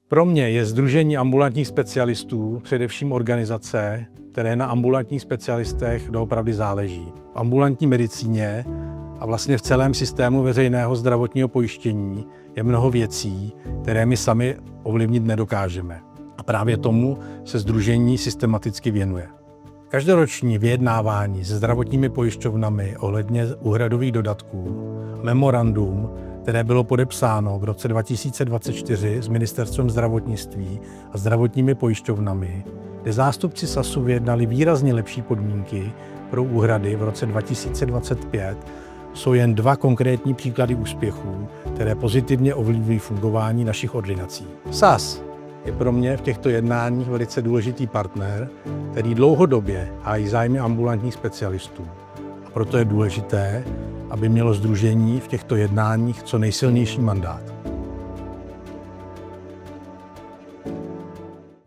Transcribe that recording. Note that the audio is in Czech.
Pro mě je Sdružení ambulantních specialistů především organizace, které na ambulantních specialistech doopravdy záleží. V ambulantní medicíně a vlastně v celém systému veřejného zdravotního pojištění je mnoho věcí, které my sami ovlivnit nedokážeme. A právě tomu se sdružení systematicky věnuje. Každoroční vyjednávání se zdravotními pojišťovnami ohledně úhradových dodatků, memorandum, které bylo podepsáno v roce 2024 s Ministerstvem zdravotnictví a zdravotními pojišťovnami, kde zástupci SASu vyjednali výrazně lepší podmínky pro úhrady v roce 2025, jsou jen dva konkrétní příklady úspěchů, které pozitivně ovlivňují fungování našich ordinací. SAS je pro mě v těchto jednáních velice důležitý partner, který dlouhodobě hájí zájmy ambulantních specialistů. A proto je důležité, aby mělo sdružení v těchto jednáních co nejsilnější mandát.